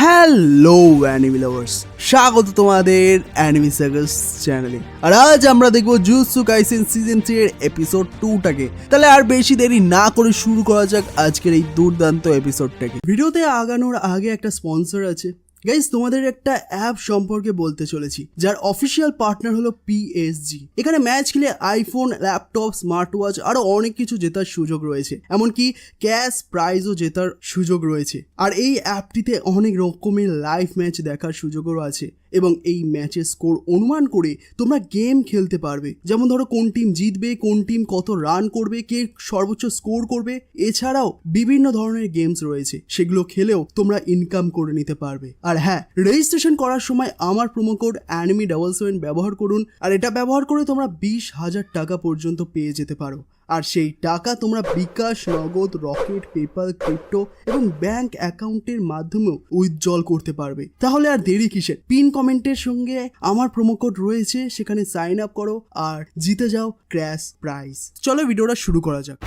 Hello anime lovers, স্বাগত তোমাদের anime circus চ্যানেলে। আর আজ আমরা দেখবো জুজুৎসু কাইসেন সিজন 3 এর এপিসোড 2টাকে। তাহলে আর বেশি দেরি না করে শুরু করা যাক আজকের এই দুর্দান্ত এপিসোডটাকে। ভিডিওতে আগানোর আগে একটা স্পন্সর আছে গাইস, তোমাদের একটা অ্যাপ সম্পর্কে বলতে চলেছি যার অফিসিয়াল পার্টনার হলো পিএসজি। এখানে ম্যাচ খেলে আইফোন, ল্যাপটপ, স্মার্ট ওয়াচ আরো অনেক কিছু জেতার সুযোগ রয়েছে, এমনকি ক্যাশ প্রাইজও জেতার সুযোগ রয়েছে। আর এই অ্যাপটিতে অনেক রকমের লাইভ ম্যাচ দেখার সুযোগও আছে এবং এই ম্যাচের স্কোর অনুমান করে তোমরা গেম খেলতে পারবে। যেমন ধরো কোন টিম জিতবে, কোন টিম কত রান করবে, কে সর্বোচ্চ স্কোর করবে। এছাড়াও বিভিন্ন ধরনের গেমস রয়েছে, সেগুলো খেলেও তোমরা ইনকাম করে নিতে পারবে। আর হ্যাঁ, রেজিস্ট্রেশন করার সময় আমার প্রোমো কোড anime777 ব্যবহার করুন। আর এটা ব্যবহার করে তোমরা 20,000 টাকা পর্যন্ত পেয়ে যেতে পারো। আর সেই টাকা তোমরা বিকাশ, নগদ, রকেট, পেপাল, ক্রিপ্টো এবং ব্যাংক অ্যাকাউন্টের মাধ্যমেও উইথড্রল করতে পারবে। তাহলে আর দেরি কিসের? পিন কমেন্টের সঙ্গে আমার প্রোমো কোড রয়েছে, সেখানে সাইন আপ করো আর জিতে যাও ক্র্যাশ প্রাইজ। চলো ভিডিওটা শুরু করা যাক।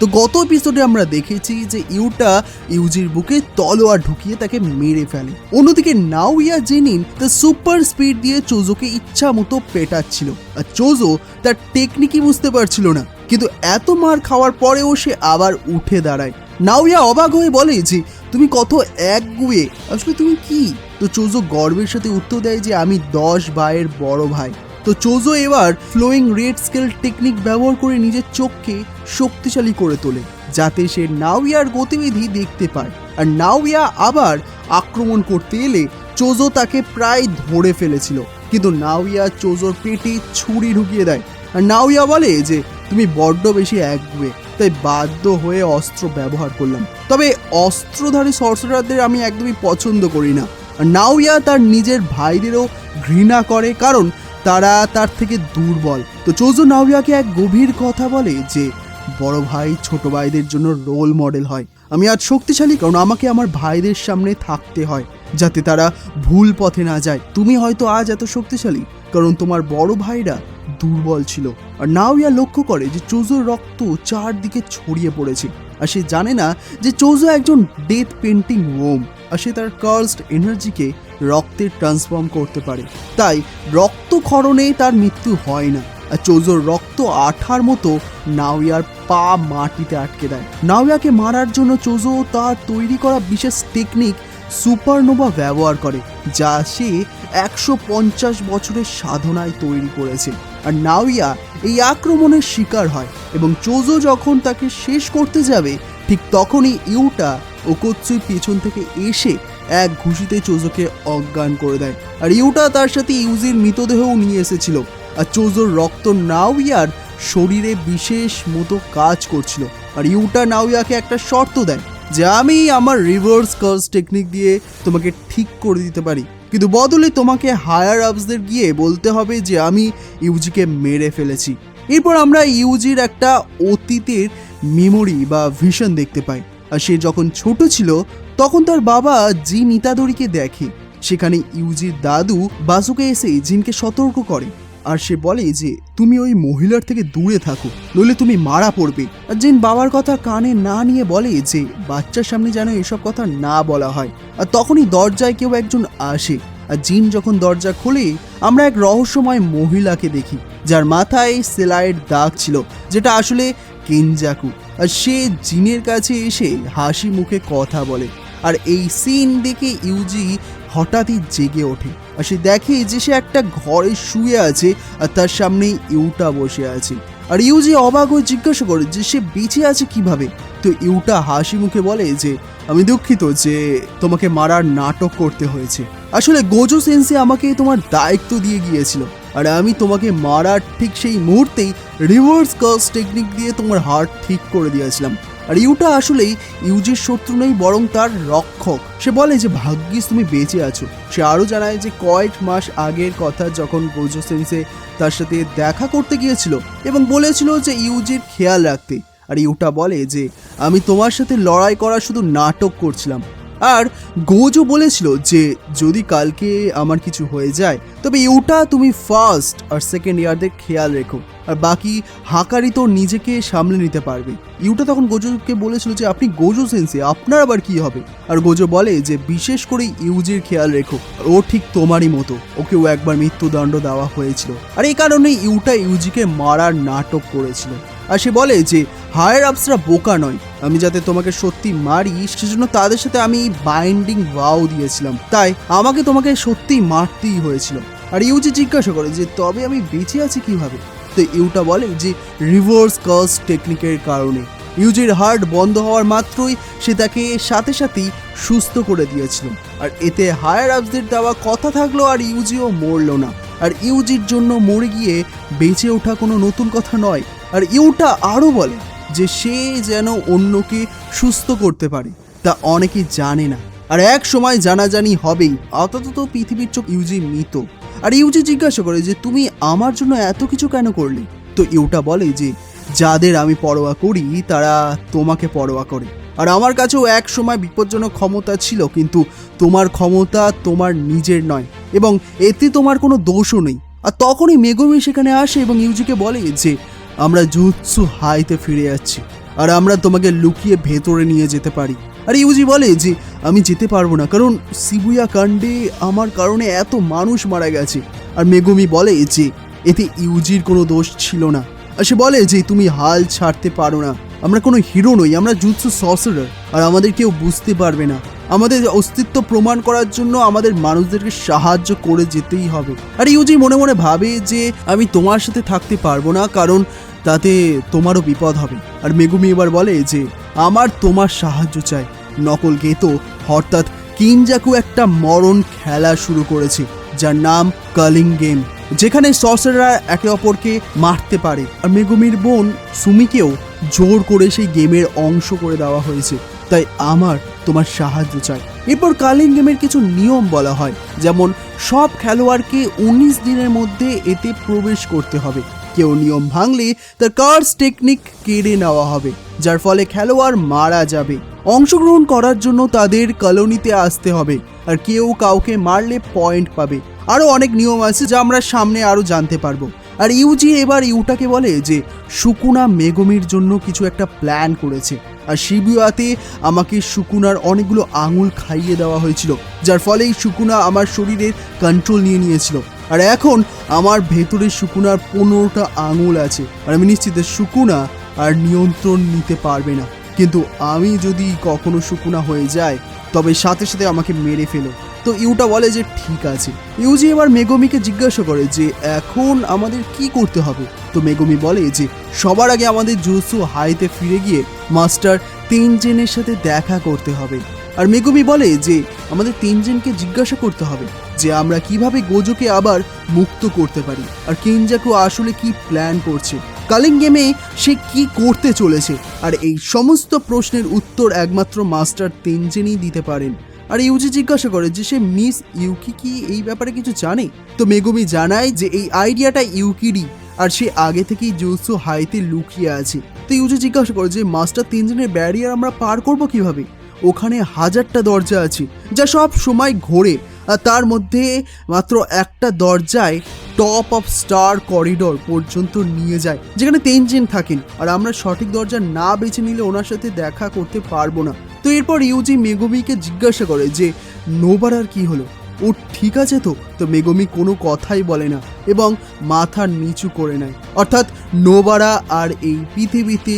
তো গত এপিসোডে আমরা দেখেছি যে ইউটা ইউজির বুকে তলোয়ার ঢুকিয়ে তাকে মেরে ফেলে। অন্যদিকে নাওইয়া জেনিন তার সুপার স্পিড দিয়ে চোজোকে ইচ্ছা মতো পেটাচ্ছিল, আর চোজো তার টেকনিকই বুঝতে পারছিল না। কিন্তু এত মার খাওয়ার পরেও সে আবার উঠে দাঁড়ায়। নাওইয়া অবাক হয়ে বলে যে তুমি কত একগুঁয়ে, আসলে তুমি কি? তো চোজো গর্বের সাথে উত্তর দেয় যে আমি 10 ভাইয়ের বড় ভাই। তো চোজো এবার ফ্লোয়িং রেড স্কেল টেকনিক ব্যবহার করে নিজের চোখকে শক্তিশালী করে তোলে, যাতে সে নাওইয়ার গতিবিধি দেখতে পায়। আর নাওইয়া আবার আক্রমণ করতে এলে চোজো তাকে প্রায় ধরে ফেলেছিল, কিন্তু নাওইয়া চোজোর পেটে ছুরি ঢুকিয়ে দেয়। আর নাওইয়া বলে যে তুমি বড্ড বেশি একগুঁয়ে, তাই বাধ্য হয়ে অস্ত্র ব্যবহার করলাম। তবে অস্ত্রধারী সর্সারারদের আমি একদমই পছন্দ করি না। আর নাওইয়া তার নিজের ভাইদেরও ঘৃণা করে, কারণ তারা তার থেকে দুর্বল। তো চোজো নাওইয়াকে এক গভীর কথা বলে যে বড় ভাই ছোট ভাইদের জন্য রোল মডেল হয়। আমি আজ শক্তিশালী কারণ আমাকে আমার ভাইদের সামনে থাকতে হয়, যাতে তারা ভুল পথে না যায়। তুমি হয়তো আজ এত শক্তিশালী কারণ তোমার বড় ভাইরা দুর্বল ছিল। আর নাওইয়া লক্ষ্য করে যে চোজোর রক্ত চারদিকে ছড়িয়ে পড়েছে, আর সে জানে না যে চোজো একজন ডেথ পেন্টিং ওম, আর সে তার কার্সড এনার্জিকে রক্তে ট্রান্সফর্ম করতে পারে। তাই রক্তক্ষরণে তার মৃত্যু হয় না। আর চোজোর রক্ত আঠার মতো নাওইয়ার পা মাটিতে আটকে দেয়। নাওইয়াকে মারার জন্য চোজো তার তৈরি করা বিশেষ টেকনিক সুপারনোভা ব্যবহার করে, যা সে 150 বছরের সাধনায় তৈরি করেছে। আর নাওইয়া এই আক্রমণের শিকার হয় এবং চোজো যখন তাকে শেষ করতে যাবে, ঠিক তখনই ইউটা ওকোৎসুই পেছন থেকে এসে এক ঘুষিতে চোজোকে অজ্ঞান করে দেয়। আর ইউটা তার সাথে ইউজির মৃতদেহও নিয়ে এসেছিল। আর চোজোর রক্ত নাওইয়ার শরীরে বিশেষ মতো কাজ করছিল। আর ইউটা নাওইয়াকে একটা শর্ত দেয় যে আমি আমার রিভার্স কার্স টেকনিক দিয়ে তোমাকে ঠিক করে দিতে পারি, কিন্তু বদলে তোমাকে হায়ার আপসদের গিয়ে বলতে হবে যে আমি ইউজিকে মেরে ফেলেছি। এরপর আমরা ইউজির একটা অতীতের মেমোরি বা ভিশন দেখতে পাই। আর সে যখন ছোট ছিল তখন তার বাবা জিন ইতাদোরিকে দেখে। সেখানে ইউজির দাদু বাসুকে এসে জিনকে সতর্ক করে, আর সে বলে যে তুমি ওই মহিলার থেকে দূরে থাকো, নইলে তুমি মারা পড়বে। আর জিন বাবার কথা কানে না নিয়ে বলে যে বাচ্চার সামনে যেন এসব কথা না বলা হয়। আর তখনই দরজায় কেউ একজন আসে। আর জিন যখন দরজা খোলে আমরা এক রহস্যময় মহিলাকে দেখি, যার মাথায় সেলাইয়ের দাগ ছিল, যেটা আসলে কেনজাকু। আর সে জিনের কাছে এসে হাসি মুখে কথা বলে। আর এই সিন দেখে ইউজি হঠাৎই জেগে ওঠে। আর সে দেখে যে সে একটা ঘরে শুয়ে আছে আর তার সামনেই ইউটা বসে আছে। আর ইউজি অবাক হয়ে জিজ্ঞাসা করে যে সে বেঁচে আছে কিভাবে। তো ইউটা হাসি মুখে বলে যে আমি দুঃখিত যে তোমাকে মারার নাটক করতে হয়েছে। আসলে গোজো সেন্সে আমাকে তোমার দায়িত্ব দিয়ে গিয়েছিল, আর আমি তোমাকে মারার ঠিক সেই মুহূর্তেই রিভার্স কার্স টেকনিক দিয়ে তোমার হার্ট ঠিক করে দিয়েছিলাম। আর ইউটা আসলেই ইউজির শত্রু নেই, বরং তার রক্ষক। সে বলে যে ভাগ্যিস তুমি বেঁচে আছো। সে আরও জানায় যে কয়েক মাস আগের কথা, যখন গোজো সেন্সে তার সাথে দেখা করতে গিয়েছিল এবং বলেছিল যে ইউজির খেয়াল রাখতে। আর ইউটা বলে যে আমি তোমার সাথে লড়াই করা শুধু নাটক করছিলাম, আর গোজো বলেছিল যে যদি কালকে আমার কিছু হয়ে যায় তবে ইউটা তুমি ফার্স্ট আর সেকেন্ড ইয়ারদের খেয়াল রেখো, আর বাকি হাকারি তো নিজেকে সামলে নিতে পারবে। ইউটা তখন গোজোকে বলেছিল যে আপনি গোজো সেন্সে, আপনার আবার কি হবে? আর গোজো বলে যে বিশেষ করে ইউজির খেয়াল রেখো, ও ঠিক তোমারই মতো, ওকেও একবার মৃত্যুদণ্ড দেওয়া হয়েছিল, আর এই কারণে ইউটা ইউজিকে মারার নাটক করেছিল। আর সে বলে যে হায়ার আপসরা বোকা নয়, আমি যাতে তোমাকে সত্যি মারি সেজন্য তাদের সাথে আমি বাইন্ডিং ওয়াও দিয়েছিলাম, তাই আমাকে তোমাকে সত্যি মারতেই হয়েছিল। আর ইউজি জিজ্ঞাসা করে যে তবে আমি বেঁচে আছি কিভাবে? তো ইউটা বলে যে রিভার্স কার্স টেকনিকের কারণে। ইউজির হার্ট বন্ধ হওয়ার মাত্রই সে তাকে সাথে সাথেই সুস্থ করে দিয়েছিল, আর এতে হায়ার আপসদের দেওয়া কথা থাকলো আর ইউজিও মরল না। আর ইউজির জন্য মরে গিয়ে বেঁচে ওঠা কোনো নতুন কথা নয়। আর ইউটা আরও বলে যে সে যেন অন্যকে সুস্থ করতে পারে, তা অনেকে জানে না, আর এক সময় জানাজানি হবেই। আপাতত পৃথিবীর চোখ ইউজি মৃত। আর ইউজি জিজ্ঞাসা করে যে তুমি আমার জন্য এত কিছু কেন করলে? তো ইউটা বলে যে যাদের আমি পরোয়া করি তারা তোমাকে পরোয়া করে, আর আমার কাছেও এক সময় বিপজ্জনক ক্ষমতা ছিল, কিন্তু তোমার ক্ষমতা তোমার নিজের নয় এবং এতে তোমার কোনো দোষও নেই। আর তখনই মেগুমি সেখানে আসে এবং ইউজিকে বলে যে আমরা জুৎসু হাইতে ফিরে যাচ্ছি, আর আমরা তোমাকে লুকিয়ে ভেতরে নিয়ে যেতে পারি। আর ইউজি বলে যে আমি যেতে পারবো না, কারণ শিবুয়া কাণ্ডে আমার কারণে এত মানুষ মারা গেছে। আর মেগুমি বলে যে এতে ইউজির কোনো দোষ ছিল না। আর সে বলে যে তুমি হাল ছাড়তে পারো না, আমরা কোনো হিরো নই, আমরা জুৎসু সর্সারার, আর আমাদের কেউ বুঝতে পারবে না। আমাদের অস্তিত্ব প্রমাণ করার জন্য আমাদের মানুষদেরকে সাহায্য করে যেতেই হবে। আর ইউজি মনে মনে ভাবে যে আমি তোমার সাথে থাকতে পারবো না, কারণ তাতে তোমারও বিপদ হবে। আর মেগুমি এবার বলে যে আমার তোমার সাহায্য চাই। নকল গেতো অর্থাৎ কিনজাকু একটা মরণ খেলা শুরু করেছে যার নাম কালিং গেম, যেখানে সর্সারাররা একে অপরকে মারতে পারে। আর মেগুমির বোন সুমিকেও জোর করে সেই গেমের অংশ করে দেওয়া হয়েছে, তাই আমার তোমার সাহায্য চাই। এরপর কালিং গেমের কিছু নিয়ম বলা হয়, যেমন সব খেলোয়াড়কে 19 দিনের মধ্যে এতে প্রবেশ করতে হবে। কেউ নিয়ম ভাঙলে তার কার্স টেকনিক কেড়ে নেওয়া হবে, যার ফলে খেলোয়াড় মারা যাবে। অংশগ্রহণ করার জন্য তাদের কলোনিতে আসতে হবে, আর কেউ কাউকে মারলে পয়েন্ট পাবে। আরও অনেক নিয়ম আছে যা আমরা সামনে আরও জানতে পারবো। আর ইউজি এবার ইউটাকে বলে যে সুকুনা মেগুমির জন্য কিছু একটা প্ল্যান করেছে, আর শিবুয়াতে আমাকে সুকুনার অনেকগুলো আঙুল খাইয়ে দেওয়া হয়েছিল, যার ফলে সুকুনা আমার শরীরের কন্ট্রোল নিয়ে নিয়েছিল। আর এখন আমার ভেতরে সুকুনার 15টা আঙুল আছে, আর আমি নিশ্চিত সুকুনা আর নিয়ন্ত্রণ নিতে পারবে না। কিন্তু আমি যদি কখনো সুকুনা হয়ে যায় তবে সাথে সাথে আমাকে মেরে ফেলো। তো ইউটা বলে যে ঠিক আছে। ইউজি এবার মেগুমিকে জিজ্ঞাসা করে যে এখন আমাদের কি করতে হবে? তো মেগুমি বলে যে সবার আগে আমাদের জুৎসু হাইতে ফিরে গিয়ে মাস্টার তেনজেনের সাথে দেখা করতে হবে। আর মেগুমি বলে যে আমাদের তেনজেনকে জিজ্ঞাসা করতে হবে যে আমরা কিভাবে গোজোকে আবার মুক্ত করতে পারি, আর কিনজাকু আসলে কি প্ল্যান করছে, কালিং গেমে সে কি করতে চলেছে। আর এই সমস্ত প্রশ্নের উত্তর একমাত্র মাস্টার তেনজেনই দিতে পারেন। আর ইউজি জিজ্ঞাসা করে যে সে মিস ইউকি কি এই ব্যাপারে কিছু জানে? তো মেগুমি জানায় যে এই আইডিয়াটা ইউকিরই, আর সে আগে থেকেই জুৎসু হাইতে লুকিয়ে আছে। তো ইউজি জিজ্ঞাসা করে যে মাস্টার তেনজেনের ব্যারিয়ার আমরা পার করব কিভাবে? ওখানে 1000টা দরজা আছে যা সব সময় ঘোরে, আর তার মধ্যে মাত্র একটা দরজায় টপ অফ স্টার করিডোর পর্যন্ত নিয়ে যায়, যেখানে তেনজেন থাকেন, আর আমরা সঠিক দরজা না বেছে নিলে ওনার সাথে দেখা করতে পারবো না। তো এরপর ইউজি মেগুমিকে জিজ্ঞাসা করে যে নোবারার কি হলো, ও ঠিক আছে তো? তো মেগুমি কোনো কথাই বলে না এবং মাথা নিচু করে নেয়, অর্থাৎ নোবারা আর এই পৃথিবীতে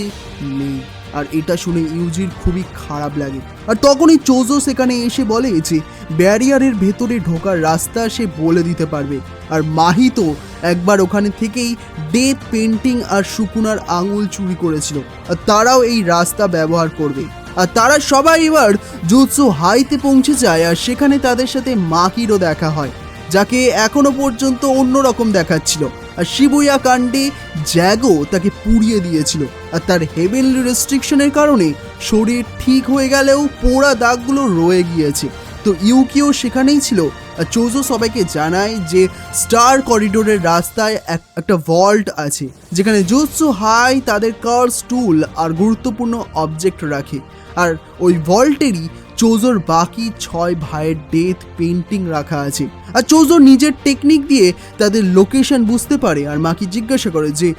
নেই। আর এটা শুনে ইউজির খুবই খারাপ লাগে। আর তখনই চোজো সেখানে এসে বলে যে ব্যারিয়ারের ভেতরে ঢোকার রাস্তা সে বলে দিতে পারবে। আর মাহি তো একবার ওখানে থেকেই ডেথ পেন্টিং আর সুকুনার আঙুল চুরি করেছিল, আর তারাও এই রাস্তা ব্যবহার করবে। আর তারা সবাই এবার জুৎসু হাইতে পৌঁছে যায়, আর সেখানে তাদের সাথে মাকিরও দেখা হয়, যাকে এখনো পর্যন্ত অন্যরকম দেখাচ্ছিল। আর শিবুয়া কাণ্ডে জ্যাগো তাকে পুড়িয়ে দিয়েছিল, আর তার হেভেনলি রেস্ট্রিকশনের কারণে শরীর ঠিক হয়ে গেলেও পোড়া দাগগুলো রয়ে গিয়েছে। তো ইউকিও সেখানেই ছিল। আর চোজো সবাইকে জানায় যে স্টার করিডোরের রাস্তায় একটা ভল্ট আছে, যেখানে জুৎসু হাই তাদের কার্স টুল আর গুরুত্বপূর্ণ অবজেক্ট রাখে। আর ওই ভল্টেরই চোজোর বাকি 6 ভাইয়ের ডেথ পেন্টিং রাখা আছে। আর চোজো নিজের টেকনিক দিয়ে তাদের লোকেশন বুঝতে পারে আর মাকে জিজ্ঞাসা করে যে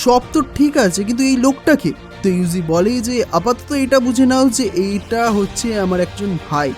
সব তো ঠিক আছে, কিন্তু এই লোকটাকে। তো ইউজি বলে যে আপাতত এটা বুঝে নাও যে এইটা হচ্ছে আমার একজন ভাই।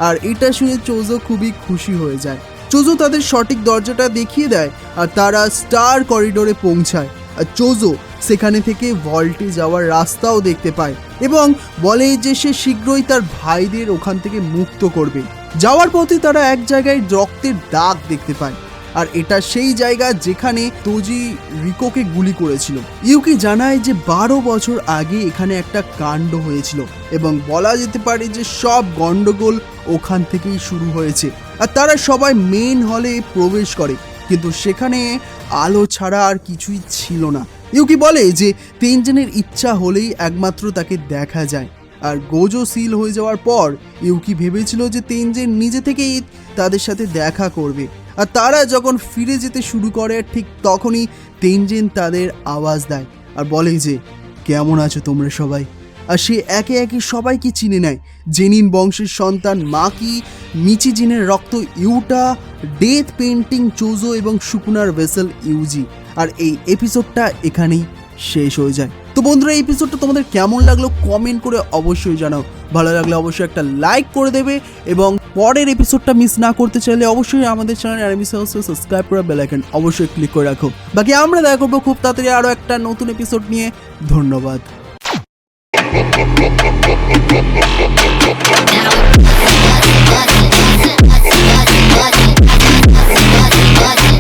আর এটা শুনে চোজো খুবই খুশি হয়ে যায়। চোজো তাদের সঠিক দরজাটা দেখিয়ে দেয় আর তারা স্টার করিডোরে পৌঁছায়। আর চোজো সেখানে থেকে ভল্টে যাওয়ার রাস্তাও দেখতে পায় এবং বলে যে সে শীঘ্রই তার ভাইদের ওখান থেকে মুক্ত করবে। যাওয়ার পথে তারা এক জায়গায় রক্তের দাগ দেখতে পায় আর এটা সেই জায়গা যেখানে তোজি রিকোকে গুলি করেছিল। ইউকি জানায় যে 12 বছর আগে এখানে একটা কাণ্ড হয়েছিল এবং বলা যেতে পারে যে সব গন্ডগোল ওখান থেকেই শুরু হয়েছে। আর তারা সবাই মেন হলে প্রবেশ করে, কিন্তু সেখানে আলো ছাড়া আর কিছুই ছিল না। ইউকি বলে যে তেনজেনের ইচ্ছা হলেই একমাত্র তাকে দেখা যায়। আর গোজো সিল হয়ে যাওয়ার পর ইউকি ভেবেছিল যে তেনজেন নিজে থেকেই তাদের সাথে দেখা করবে। আর তারা যখন ফিরে যেতে শুরু করে ঠিক তখনই তেনজেন তাদের আওয়াজ দেয় আর বলে যে কেমন আছো তোমরা সবাই। আর সে একে একে সবাইকে চিনে নেয়। জেনিন বংশের সন্তান মাকি, মিচি জিনের রক্ত ইউটা, ডেথ পেন্টিং চোজো এবং সুকুনার ভেসেল ইউজি। আর এই এপিসোডটা এখানেই শেষ হয়ে যায়। তো বন্ধুরা, এই এপিসোডটা তোমাদের কেমন লাগলো কমেন্ট করে অবশ্যই জানাও। ভালো লাগলে অবশ্যই একটা লাইক করে দেবে এবং পরের এপিসোডটা মিস না করতে চাইলে অবশ্যই আমাদের চ্যানেল অ্যানিমে সাউন্ডসকে সাবস্ক্রাইব করে বেল আইকন অবশ্যই ক্লিক করে রাখো। বাকি আমরা দেখা করবো খুব তাড়াতাড়ি আরও একটা নতুন এপিসোড নিয়ে। ধন্যবাদ। Now